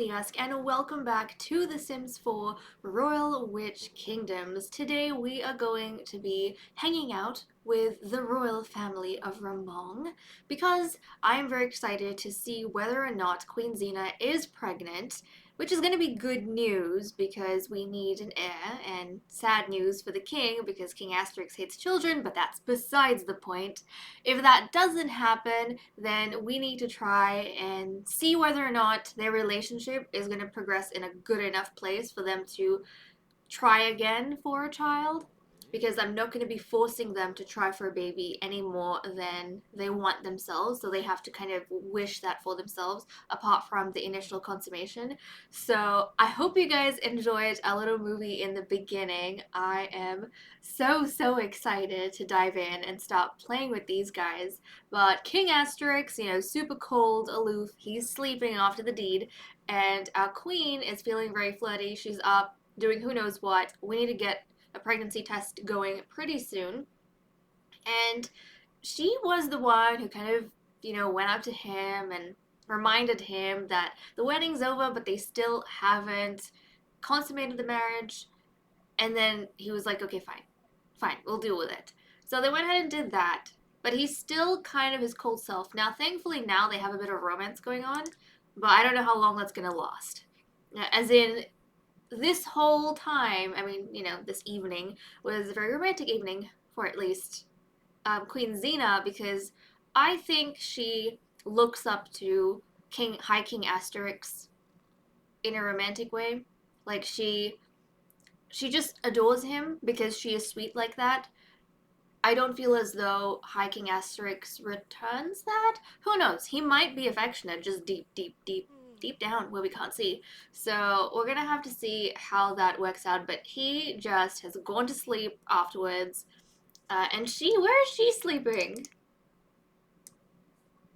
Tiask and welcome back to The Sims 4 Royal Witch Kingdoms. Today we are going to be hanging out with the royal family of Ramong because I am very excited to see whether or not Queen Xena is pregnant, which is going to be good news because we need an heir, and sad news for the king because King Asterix hates children, but that's besides the point. If that doesn't happen, then we need to try and see whether or not their relationship is going to progress in a good enough place for them to try again for a child, because I'm not going to be forcing them to try for a baby any more than they want themselves. So they have to kind of wish that for themselves, apart from the initial consummation. So I hope you guys enjoyed our little movie in the beginning. I am so excited to dive in and start playing with these guys. But King Asterix, super cold, aloof, he's sleeping after the deed. And our queen is feeling very flirty. She's up doing who knows what. We need to get a pregnancy test going pretty soon. And she was the one who kind of, went up to him and reminded him that the wedding's over, but they still haven't consummated the marriage. And then he was like, okay, fine, we'll deal with it. So they went ahead and did that. But he's still kind of his cold self. Now, thankfully, now they have a bit of romance going on, but I don't know how long that's going to last. As in, this whole time, this evening was a very romantic evening for at least Queen Xena, because I think she looks up to High King Asterix in a romantic way. Like she just adores him because she is sweet like that. I don't feel as though High King Asterix returns that. Who knows? He might be affectionate, just deep down where we can't see. So we're gonna have to see how that works out. But he just has gone to sleep afterwards. And where is she sleeping?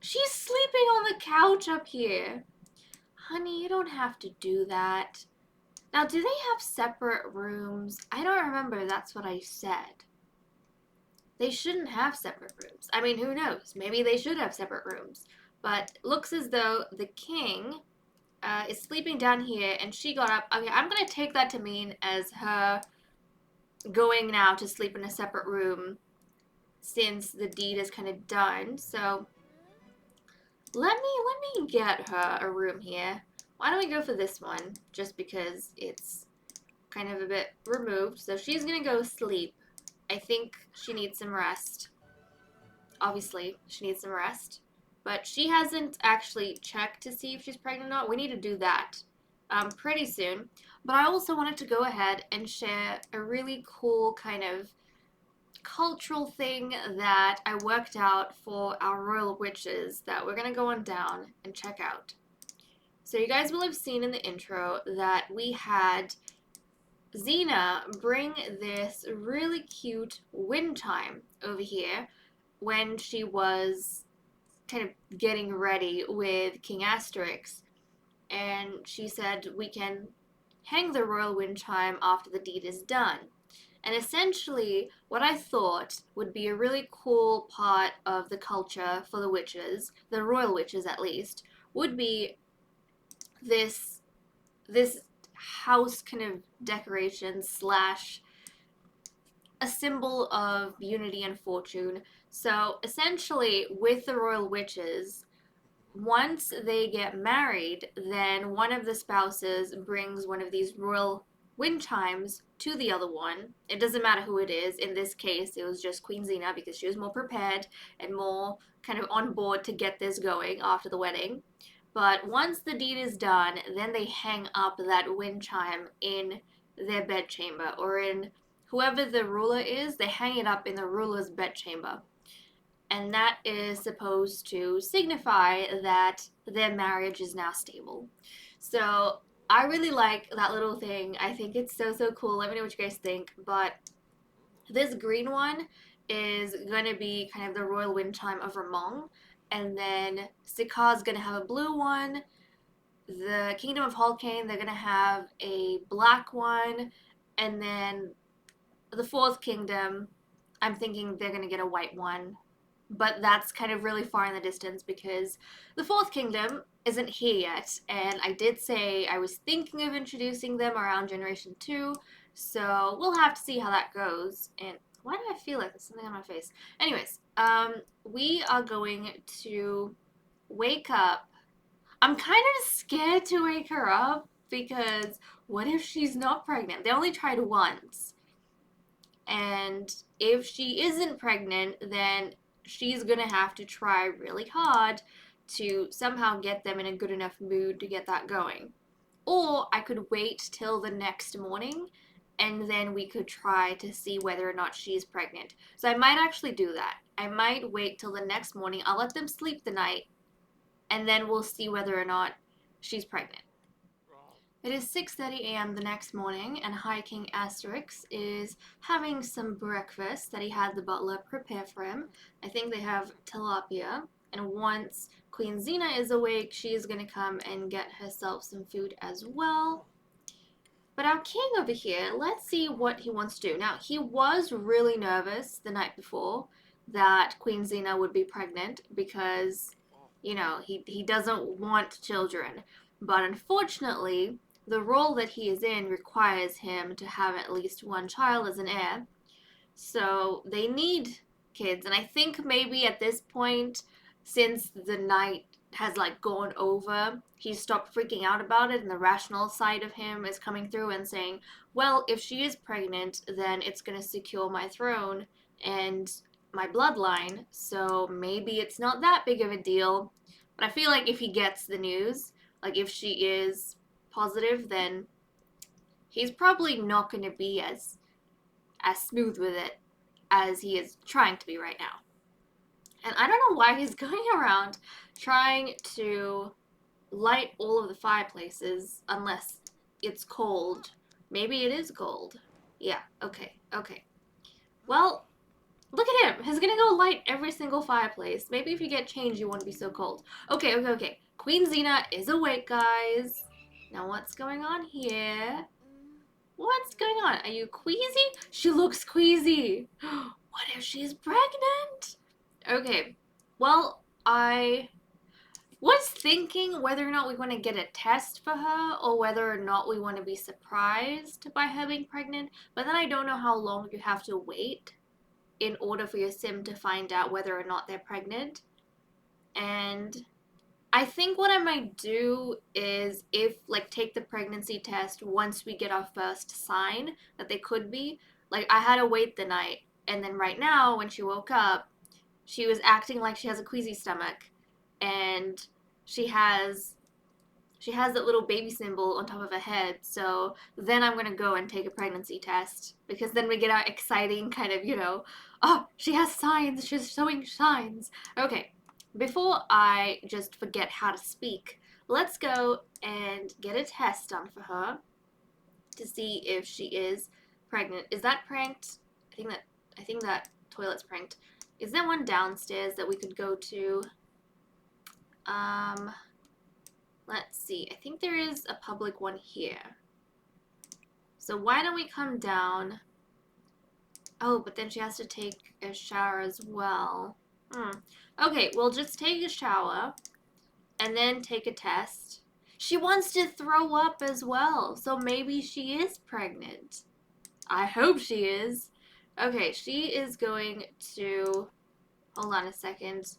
She's sleeping on the couch up here. Honey, you don't have to do that. Now, do they have separate rooms? I don't remember that's what I said. They shouldn't have separate rooms. I mean, who knows? Maybe they should have separate rooms. But looks as though the king is sleeping down here, and she got up. Okay, I'm going to take that to mean as her going now to sleep in a separate room since the deed is kind of done. So let me get her a room here. Why don't we go for this one, just because it's kind of a bit removed. So she's going to go sleep. I think she needs some rest. Obviously, she needs some rest. But she hasn't actually checked to see if she's pregnant or not. We need to do that pretty soon. But I also wanted to go ahead and share a really cool kind of cultural thing that I worked out for our royal witches that we're going to go on down and check out. So you guys will have seen in the intro that we had Xena bring this really cute wind chime over here when she was kind of getting ready with King Asterix. And she said we can hang the royal wind chime after the deed is done. And essentially, what I thought would be a really cool part of the culture for the witches, the royal witches at least, would be this house kind of decoration slash a symbol of unity and fortune. So essentially, with the royal witches, once they get married, then one of the spouses brings one of these royal wind chimes to the other one. It doesn't matter who it is. In this case, it was just Queen Xena because she was more prepared and more kind of on board to get this going after the wedding. But once the deed is done, then they hang up that wind chime in their bedchamber, or in whoever the ruler is, they hang it up in the ruler's bedchamber. And that is supposed to signify that their marriage is now stable. So I really like that little thing. I think it's so cool. Let me know what you guys think. But this green one is going to be kind of the royal wind chime of Ramong. And then Sika's going to have a blue one. The Kingdom of Hulkane, they're going to have a black one. And then the Fourth Kingdom, I'm thinking they're going to get a white one. But that's kind of really far in the distance because the Fourth Kingdom, isn't here yet, and I did say I was thinking of introducing them around Generation 2, so we'll have to see how that goes. And why do I feel like there's something on my face? Anyways, we are going to wake up. I'm kind of scared to wake her up because what if she's not pregnant? They only tried once. And if she isn't pregnant, then she's gonna have to try really hard to somehow get them in a good enough mood to get that going. Or I could wait till the next morning and then we could try to see whether or not she's pregnant. So I might actually do that. I might wait till the next morning. I'll let them sleep the night and then we'll see whether or not she's pregnant. It is 6:30 a.m. the next morning, and High King Asterix is having some breakfast that he had the butler prepare for him. I think they have tilapia, and once Queen Xena is awake, she is going to come and get herself some food as well. But our king over here, let's see what he wants to do. Now, he was really nervous the night before that Queen Xena would be pregnant because, he doesn't want children. But unfortunately, the role that he is in requires him to have at least one child as an heir. So they need kids. And I think maybe at this point, since the night has gone over, he stopped freaking out about it, and the rational side of him is coming through and saying, well, if she is pregnant, then it's going to secure my throne and my bloodline, so maybe it's not that big of a deal. But I feel like if he gets the news, if she is positive, then he's probably not going to be as smooth with it as he is trying to be right now. And I don't know why he's going around trying to light all of the fireplaces unless it's cold. Maybe it is cold. Yeah, okay. Well, look at him. He's gonna go light every single fireplace. Maybe if you get changed, you won't be so cold. Okay. Queen Xena is awake, guys. Now what's going on here? What's going on? Are you queasy? She looks queasy. What if she's pregnant? Okay. Well, I was thinking whether or not we want to get a test for her or whether or not we want to be surprised by her being pregnant, but then I don't know how long you have to wait in order for your sim to find out whether or not they're pregnant. And I think what I might do is take the pregnancy test once we get our first sign that they could be. I had to wait the night, and then right now when she woke up, she was acting like she has a queasy stomach, and she has that little baby symbol on top of her head. So then I'm gonna go and take a pregnancy test because then we get our exciting kind of, oh, she has signs, she's showing signs. Okay, before I just forget how to speak, let's go and get a test done for her to see if she is pregnant. Is that pranked? I think that toilet's pranked. Is there one downstairs that we could go to? Let's see. I think there is a public one here. So why don't we come down? Oh, but then she has to take a shower as well. Okay, we'll just take a shower and then take a test. She wants to throw up as well, so maybe she is pregnant. I hope she is. Okay, she is going to... Hold on a second.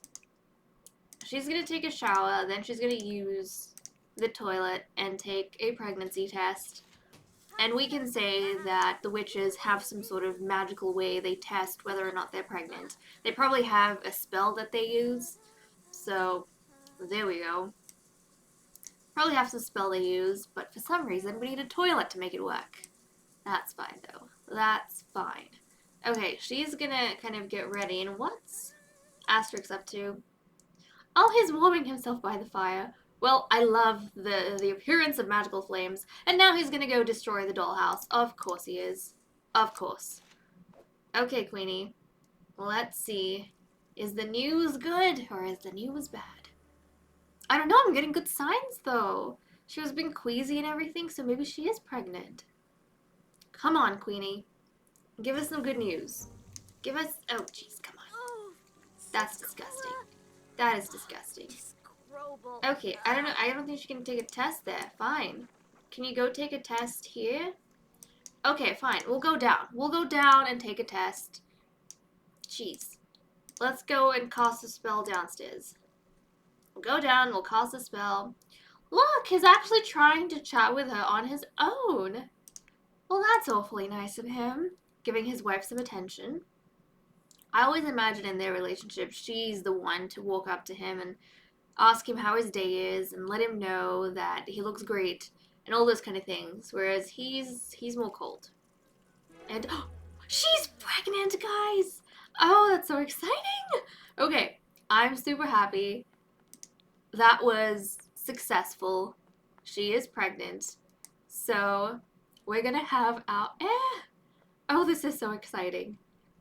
She's going to take a shower, then she's going to use the toilet and take a pregnancy test. And we can say that the witches have some sort of magical way they test whether or not they're pregnant. They probably have a spell that they use. So, there we go. Probably have some spell they use, but for some reason we need a toilet to make it work. That's fine, though. That's fine. Okay, she's gonna kind of get ready. And what's Asterix up to? Oh, he's warming himself by the fire. Well, I love the appearance of magical flames. And now he's gonna go destroy the dollhouse. Of course he is. Of course. Okay, Queenie. Let's see. Is the news good or is the news bad? I don't know. I'm getting good signs, though. She was being queasy and everything, so maybe she is pregnant. Come on, Queenie. Give us some good news. Give us... Oh, jeez, come on. That's disgusting. That is disgusting. Okay, I don't know. I don't think she can take a test there. Fine. Can you go take a test here? Okay, fine. We'll go down. We'll go down and take a test. Jeez. Let's go and cast a spell downstairs. We'll go down, we'll cast a spell. Look, he's actually trying to chat with her on his own. Well, that's awfully nice of him, giving his wife some attention. I always imagine in their relationship, she's the one to walk up to him and ask him how his day is and let him know that he looks great and all those kind of things, whereas he's more cold. And oh, she's pregnant, guys! Oh, that's so exciting! Okay, I'm super happy. That was successful. She is pregnant. So, we're gonna have our... Oh, this is so exciting.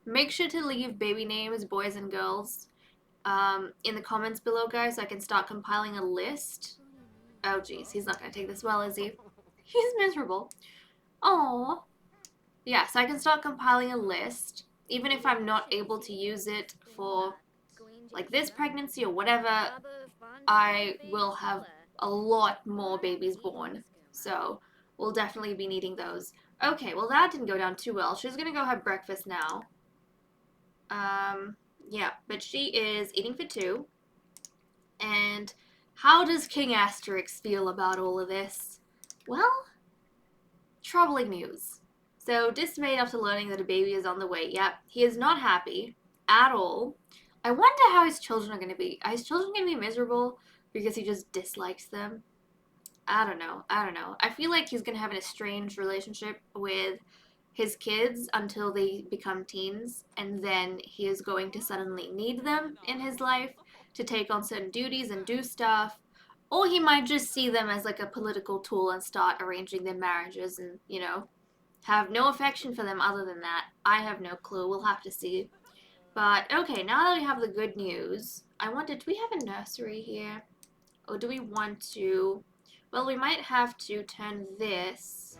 Make sure to leave baby names, boys and girls, in the comments below, guys, so I can start compiling a list. Oh, geez, he's not gonna take this well, is he? He's miserable. Oh. Yeah, so I can start compiling a list, even if I'm not able to use it for, like, this pregnancy or whatever. I will have a lot more babies born, so we'll definitely be needing those. Okay, well that didn't go down too well. She's gonna go have breakfast now. Yeah, but she is eating for two. And how does King Asterix feel about all of this? Well, troubling news. So, dismayed after learning that a baby is on the way. Yep, he is not happy at all. I wonder how his children are going to be. Are his children going to be miserable because he just dislikes them? I don't know. I feel like he's going to have an estranged relationship with his kids until they become teens, and then he is going to suddenly need them in his life to take on certain duties and do stuff. Or he might just see them as like a political tool and start arranging their marriages and, have no affection for them other than that. I have no clue. We'll have to see. But, okay, now that we have the good news, do we have a nursery here? Or do we want to... Well, we might have to turn this...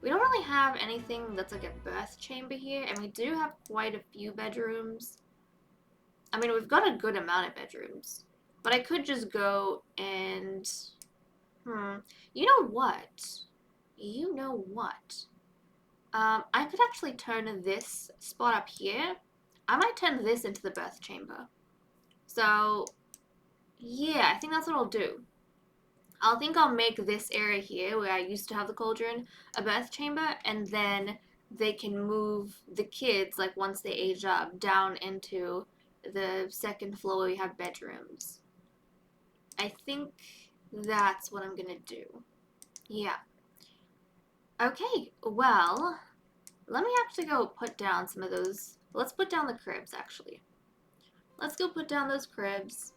We don't really have anything that's like a birth chamber here, and we do have quite a few bedrooms. I mean, we've got a good amount of bedrooms. But I could just go and... You know what? I could actually turn this spot up here. I might turn this into the birth chamber. So, yeah, I think that's what I'll do. I'll make this area here, where I used to have the cauldron, a birth chamber, and then they can move the kids, like once they age up, down into the second floor where we have bedrooms. I think that's what I'm gonna do. Yeah. Okay, well, let me actually go put down some of those. Let's put down the cribs, actually. Let's go put down those cribs.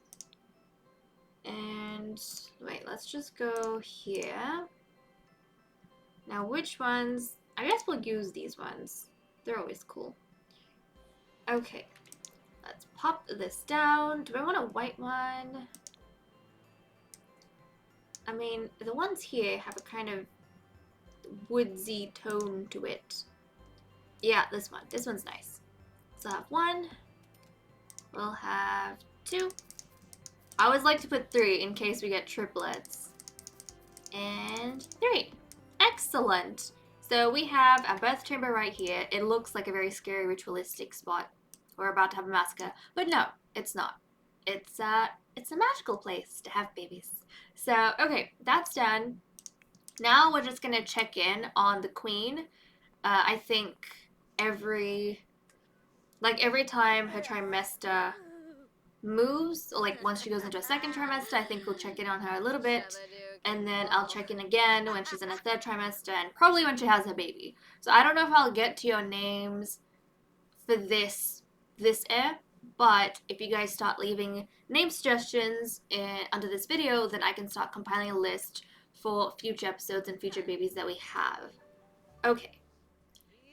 And, wait, let's just go here. Now, which ones? I guess we'll use these ones. They're always cool. Okay, let's pop this down. Do I want a white one? I mean, the ones here have a kind of woodsy tone to it. Yeah, this one. This one's nice. So I'll have one. We'll have two. I always like to put three in case we get triplets. And three. Excellent. So we have a birth chamber right here. It looks like a very scary ritualistic spot. We're about to have a massacre. But no, it's not. It's a magical place to have babies. So, okay, that's done. Now we're just gonna check in on the queen. I think every time her trimester moves, or like once she goes into a second trimester, I think we'll check in on her a little bit, and then I'll check in again when she's in a third trimester, and probably when she has her baby. So I don't know if I'll get to your names for this air, but if you guys start leaving name suggestions under this video, then I can start compiling a list for future episodes and future babies that we have. Okay.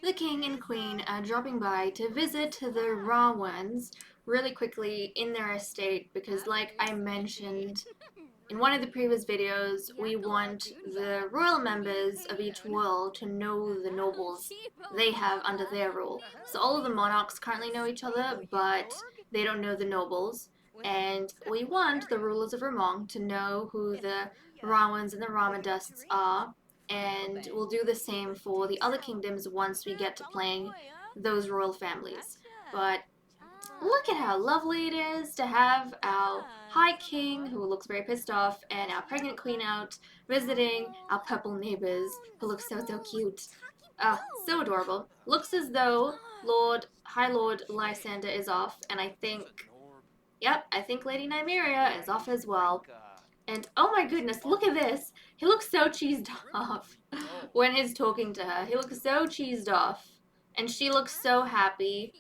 The king and queen are dropping by to visit the raw ones really quickly in their estate because, like I mentioned in one of the previous videos, we want the royal members of each world to know the nobles they have under their rule. So all of the monarchs currently know each other, but they don't know the nobles. And we want the rulers of Ramong to know who the Rawans and the Ramadusts are, and we'll do the same for the other kingdoms once we get to playing those royal families. But look at how lovely it is to have our High King, who looks very pissed off, and our pregnant queen out visiting our purple neighbors, who look so cute. So adorable. Looks as though High Lord Lysander is off, and I think, yep, I think Lady Nymeria is off as well. And oh my goodness, look at this. He looks so cheesed off when he's talking to her. He looks so cheesed off. And she looks so happy.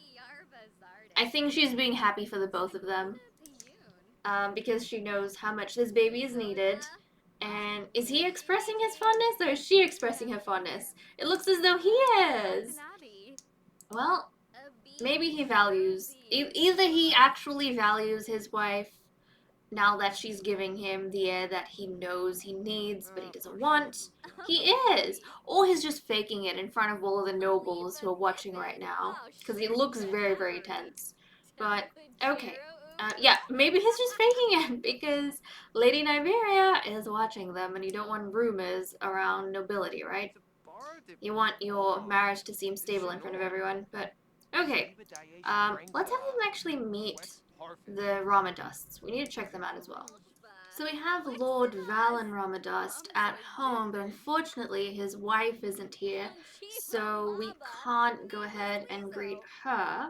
I think she's being happy for the both of them. Because she knows how much this baby is needed. And is he expressing his fondness or is she expressing her fondness? It looks as though he is. Well, maybe he values. Either he actually values his wife now that she's giving him the air that he knows he needs but he doesn't want. He is. Or he's just faking it in front of all of the nobles who are watching right now. Because he looks very tense. But, okay. Yeah, maybe he's just faking it because Lady Nymeria is watching them and you don't want rumors around nobility, right? You want your marriage to seem stable in front of everyone, but okay. Let's have them actually meet the Ramadusts. We need to check them out as well. So we have Lord Valen Ramadust at home, but unfortunately his wife isn't here, so we can't go ahead and greet her.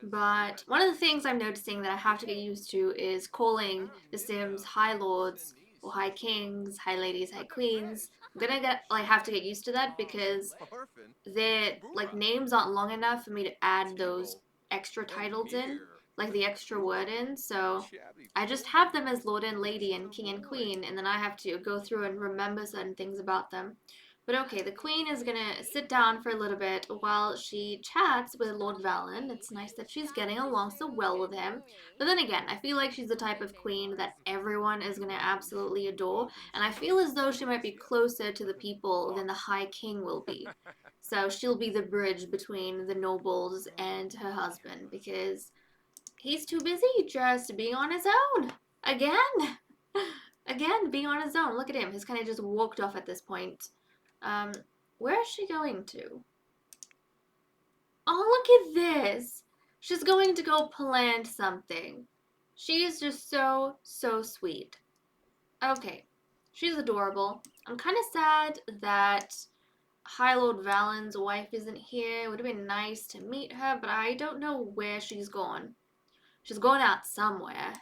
But one of the things I'm noticing that I have to get used to is calling the Sims High Lords or High Kings, High Ladies, High Queens. I'm gonna have to get used to that because their names aren't long enough for me to add those extra titles in, like the extra word in. So I just have them as Lord and Lady and King and Queen, and then I have to go through and remember certain things about them. But okay, the Queen is gonna sit down for a little bit while she chats with Lord Valen. It's nice that she's getting along so well with him. But then again, I feel like she's the type of queen that everyone is gonna absolutely adore, and I feel as though she might be closer to the people than the High King will be. So she'll be the bridge between the nobles and her husband because he's too busy just being on his own. Again. Again, being on his own. Look at him. He's kind of just walked off at this point. Um, where is she going to? Oh, look at this. She's going to go plant something. She is just so sweet. Okay. She's adorable. I'm kind of sad that High Lord Valen's wife isn't here. It would have been nice to meet her, but I don't know where she's gone. She's going out somewhere.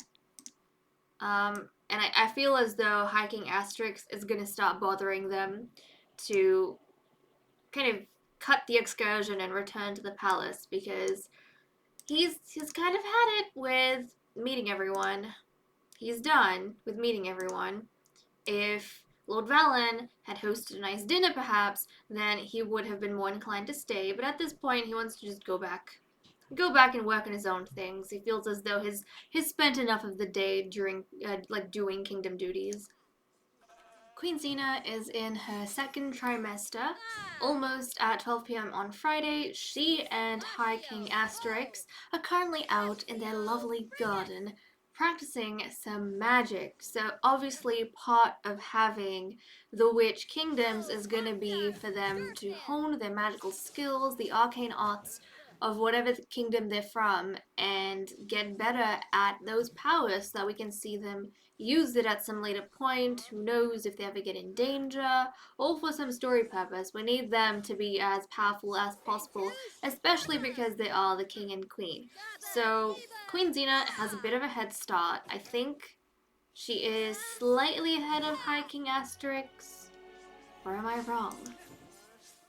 And I feel as though hiking Asterix is going to stop bothering them to kind of cut the excursion and return to the palace because he's kind of had it with meeting everyone. He's done with meeting everyone. If Lord Valen had hosted a nice dinner, perhaps, then he would have been more inclined to stay. But at this point, he wants to just go back and work on his own things. He feels as though he's spent enough of the day during doing kingdom duties. Queen Xena is in her second trimester, almost at 12 p.m. on Friday. She and High King Asterix are currently out in their lovely garden practicing some magic. So obviously part of having the Witch Kingdoms is going to be for them to hone their magical skills, the arcane arts of whatever kingdom they're from, and get better at those powers so that we can see them use it at some later point. Who knows if they ever get in danger or for some story purpose. We need them to be as powerful as possible, especially because they are the king and queen. So Queen Xena has a bit of a head start. I think she is slightly ahead of High King Asterix. Or am I wrong?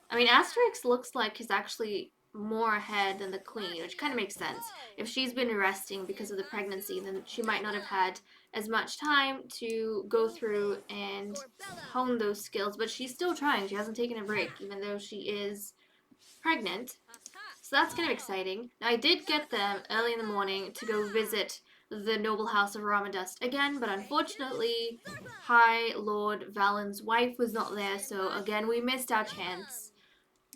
I mean, Asterix looks like he's actually more ahead than the queen, which kind of makes sense. If she's been resting because of the pregnancy, then she might not have had as much time to go through and hone those skills, but she's still trying. She hasn't taken a break, even though she is pregnant. So that's kind of exciting. Now, I did get them early in the morning to go visit the noble house of Ramadust again, but unfortunately, High Lord Valen's wife was not there, so again, we missed our chance.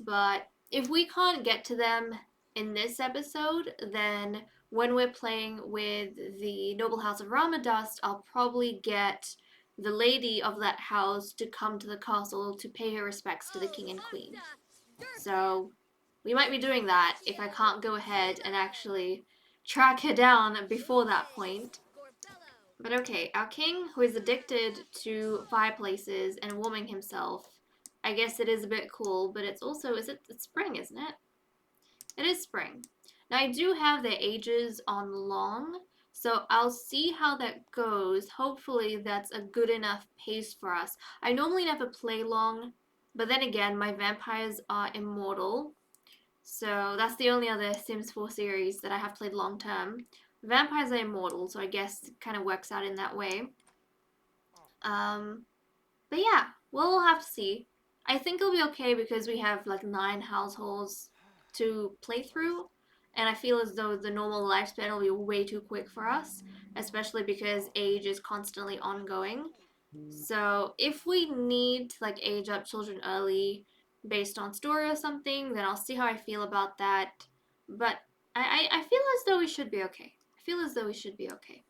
But if we can't get to them in this episode, then when we're playing with the Noble House of Ramadust, I'll probably get the lady of that house to come to the castle to pay her respects to the king and queen. So we might be doing that if I can't go ahead and actually track her down before that point. But okay, our king, who is addicted to fireplaces and warming himself, I guess it is a bit cool, but it's also, it's spring, isn't it? It is spring. Now I do have their ages on long, so I'll see how that goes. Hopefully that's a good enough pace for us. I normally never play long, but then again, my vampires are immortal, so that's the only other Sims 4 series that I have played long term. Vampires are immortal, so I guess it kind of works out in that way. Um, but yeah, we'll have to see. I think it'll be okay because we have like 9 households to play through, and I feel as though the normal lifespan will be way too quick for us, especially because age is constantly ongoing. So if we need to like age up children early based on story or something, then I'll see how I feel about that. But I feel as though we should be okay. I feel as though we should be okay.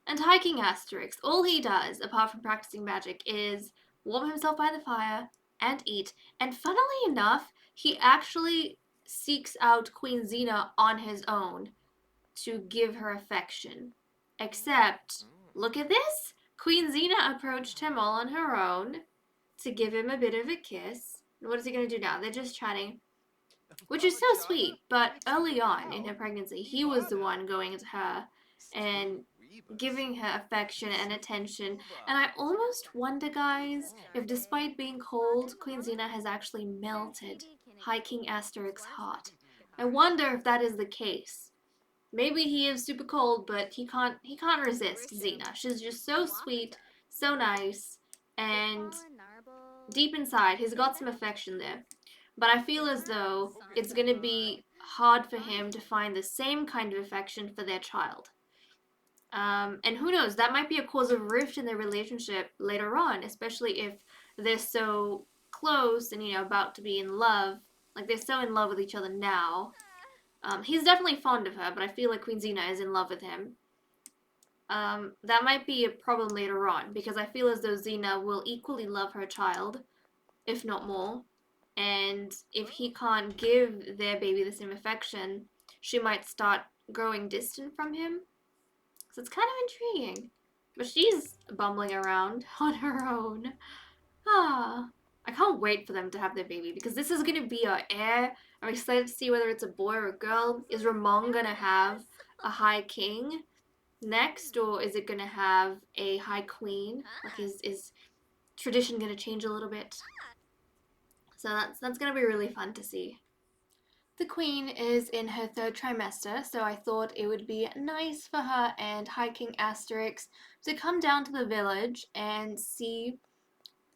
And hiking Asterix, all he does, apart from practicing magic, is warm himself by the fire and eat. And funnily enough, he actually seeks out Queen Xena on his own to give her affection. Except, look at this! Queen Xena approached him all on her own to give him a bit of a kiss. What is he going to do now? They're just chatting, which is so sweet. But early on in her pregnancy, he was the one going to her and giving her affection and attention. And I almost wonder, guys, if despite being cold, Queen Xena has actually melted High King Asterix's heart. I wonder if that is the case. Maybe he is super cold, but he can't resist Xena. She's just so sweet, so nice, and deep inside, he's got some affection there. But I feel as though it's gonna be hard for him to find the same kind of affection for their child. And who knows, that might be a cause of rift in their relationship later on, especially if they're so close and, about to be in love. Like, they're so in love with each other now. He's definitely fond of her, but I feel like Queen Xena is in love with him. That might be a problem later on, because I feel as though Xena will equally love her child, if not more. And if he can't give their baby the same affection, she might start growing distant from him. So it's kind of intriguing. But she's bumbling around on her own. Ah, I can't wait for them to have their baby because this is gonna be our heir. I'm excited to see whether it's a boy or a girl. Is Ramon gonna have a high king next, or is it gonna have a high queen? Like, is tradition gonna change a little bit? So that's gonna be really fun to see. The queen is in her 3rd trimester, so I thought it would be nice for her and High King Asterix to come down to the village and see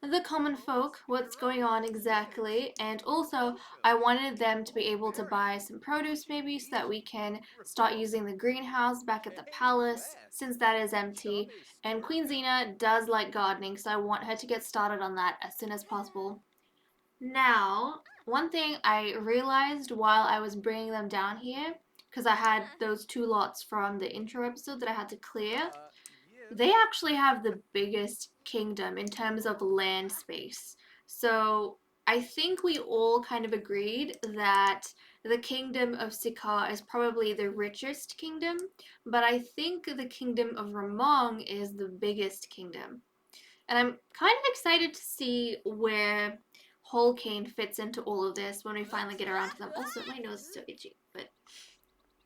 the common folk, what's going on exactly, and also I wanted them to be able to buy some produce maybe so that we can start using the greenhouse back at the palace since that is empty, and Queen Xena does like gardening, so I want her to get started on that as soon as possible. Now, one thing I realized while I was bringing them down here, because I had those 2 lots from the intro episode that I had to clear, they actually have the biggest kingdom in terms of land space. So I think we all kind of agreed that the kingdom of Sikaar is probably the richest kingdom, but I think the kingdom of Ramong is the biggest kingdom. And I'm kind of excited to see where Holcane fits into all of this when we finally get around to them. Also, my nose is so itchy, but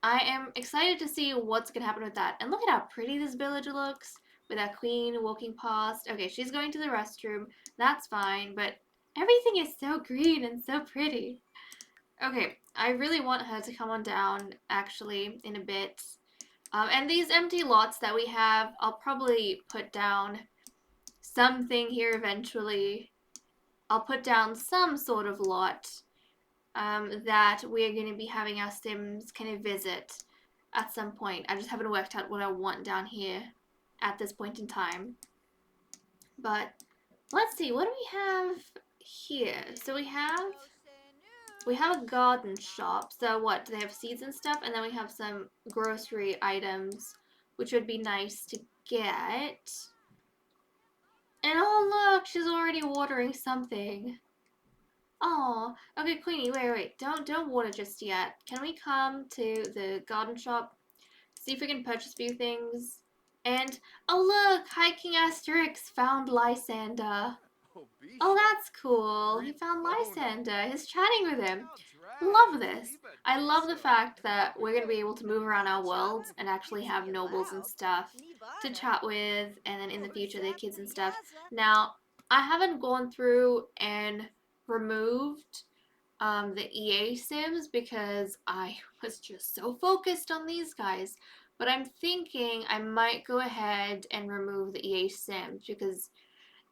I am excited to see what's going to happen with that. And look at how pretty this village looks with that queen walking past. Okay, she's going to the restroom. That's fine, but everything is so green and so pretty. Okay, I really want her to come on down, actually, in a bit. And these empty lots that we have, I'll probably put down something here eventually. I'll put down some sort of lot that we're going to be having our Sims kind of visit at some point. I just haven't worked out what I want down here at this point in time. But let's see, what do we have here? So we have we have a garden shop. So what? Do they have seeds and stuff? And then we have some grocery items, which would be nice to get. And oh look, she's already watering something. Oh, okay, Queenie, wait. Don't water just yet. Can we come to the garden shop? See if we can purchase a few things. And oh look, hiking Asterix found Lysander. Oh, that's cool. He found Lysander. He's chatting with him. Love this. I love the fact that we're going to be able to move around our worlds and actually have nobles and stuff to chat with, and then in the future, their kids and stuff. Now, I haven't gone through and removed the EA Sims because I was just so focused on these guys. But I'm thinking I might go ahead and remove the EA Sims because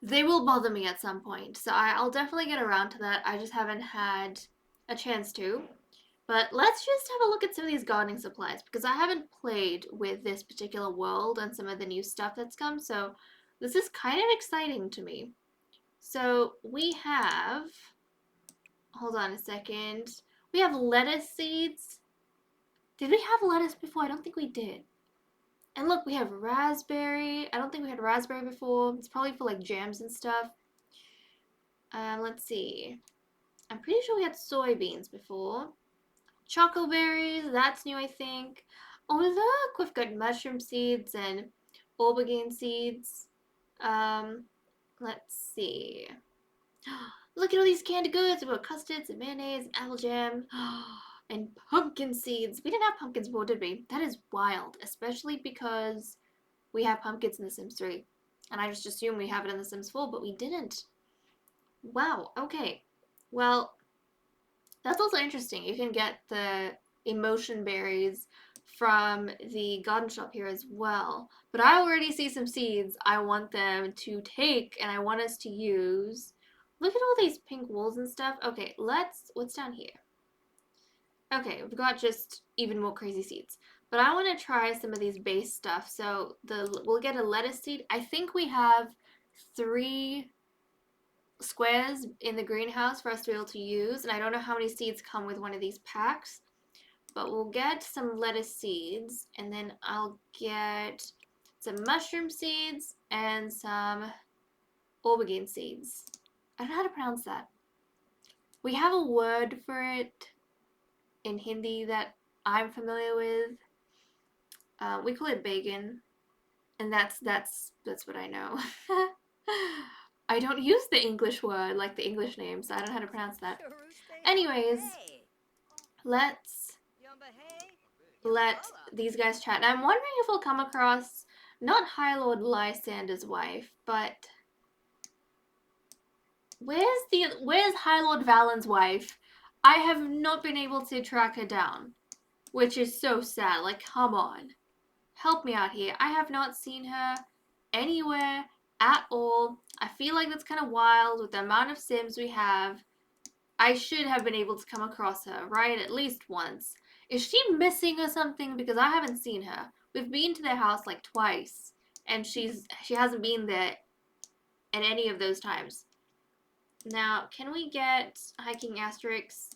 they will bother me at some point. So I'll definitely get around to that. I just haven't had a chance to. But let's just have a look at some of these gardening supplies because I haven't played with this particular world and some of the new stuff that's come. So this is kind of exciting to me. So we have, hold on a second. We have lettuce seeds. Did we have lettuce before? I don't think we did. And look, we have raspberry. I don't think we had raspberry before. It's probably for like jams and stuff. Let's see. I'm pretty sure we had soybeans before. Choco berries, that's new, I think. Oh, look, we've got mushroom seeds and aubergine seeds. Um, let's see. Look at all these canned goods. We've got custards and mayonnaise and apple jam. And pumpkin seeds. We didn't have pumpkins before, did we? That is wild, especially because we have pumpkins in The Sims 3. And I just assumed we have it in The Sims 4, but we didn't. Wow, okay. Well, that's also interesting. You can get the emotion berries from the garden shop here as well. But I already see some seeds I want them to take and I want us to use. Look at all these pink wools and stuff. Okay, what's down here? Okay, we've got just even more crazy seeds. But I want to try some of these base stuff. So we'll get a lettuce seed. I think we have 3 squares in the greenhouse for us to be able to use, and I don't know how many seeds come with one of these packs, but we'll get some lettuce seeds, and then I'll get some mushroom seeds and some aubergine seeds. I don't know how to pronounce that. We have a word for it in Hindi that I'm familiar with. We call it bacon, and that's what I know. I don't use the English word like the English name, so I don't know how to pronounce that. Anyways, let's let these guys chat. Now, I'm wondering if we'll come across not High Lord Lysander's wife, but where's High Lord Valen's wife? I have not been able to track her down, which is so sad. Like, come on. Help me out here. I have not seen her anywhere at all. I feel like that's kind of wild with the amount of Sims we have. I should have been able to come across her, right? At least once. Is she missing or something? Because I haven't seen her. We've been to their house like twice, and she hasn't been there at any of those times. Now, can we get hiking Asterix?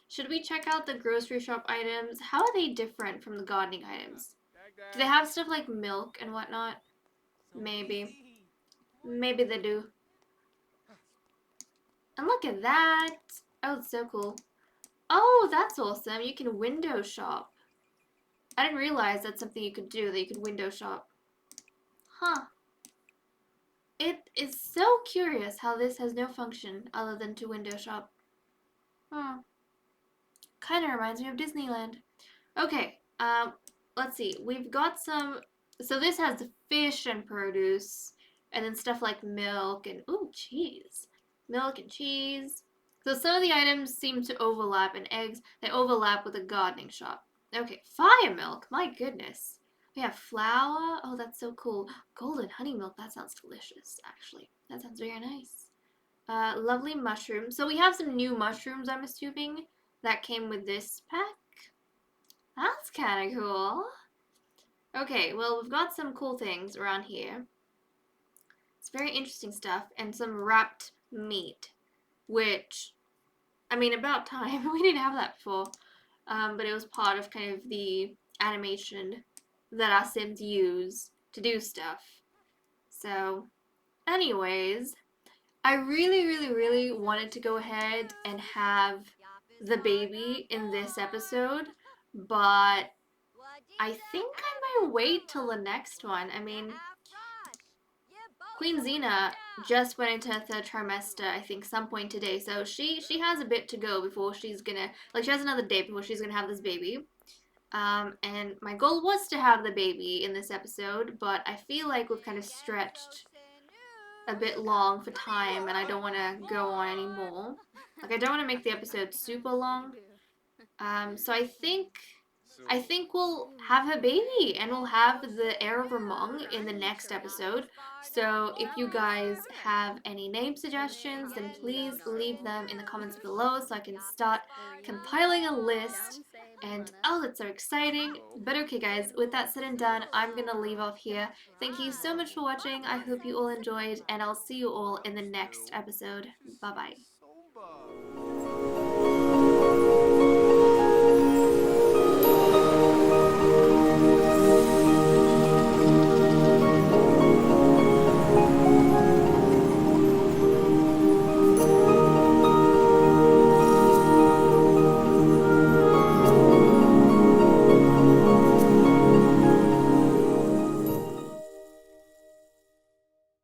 Should we check out the grocery shop items? How are they different from the gardening items? Do they have stuff like milk and whatnot? Maybe. Maybe they do. And look at that. Oh, it's so cool. Oh, that's awesome. You can window shop. I didn't realize that's something you could do, that you could window shop. Huh. It is so curious how this has no function other than to window shop. Hmm. Kind of reminds me of Disneyland. Okay, let's see. We've got some, so this has fish and produce, and then stuff like milk and, ooh, cheese. Milk and cheese. So some of the items seem to overlap, and eggs, they overlap with a gardening shop. Okay, fire milk, my goodness. We have flour. Oh, that's so cool. Golden honey milk, that sounds delicious, actually. That sounds very nice. Lovely mushrooms. So we have some new mushrooms, I'm assuming, that came with this pack. That's kind of cool. Okay, well, we've got some cool things around here. It's very interesting stuff, and some wrapped meat, which, I mean, about time. We didn't have that before. But it was part of kind of the animation that our Sims use to do stuff. So, anyways, I really, really, really wanted to go ahead and have the baby in this episode, but I think I might wait till the next one. I mean, Queen Xena just went into her third trimester, I think, some point today, so she has a bit to go before she's gonna she has another day before she's gonna have this baby. And my goal was to have the baby in this episode, but I feel like we've kind of stretched a bit long for time, and I don't want to go on anymore. Like I don't want to make the episode super long. So I think we'll have a baby and we'll have the heir of Ramong in the next episode. So if you guys have any name suggestions, then please leave them in the comments below so I can start compiling a list. And oh, that's so exciting. But okay, guys, with that said and done, I'm gonna leave off here. Thank you so much for watching. I hope you all enjoyed, and I'll see you all in the next episode. Bye bye.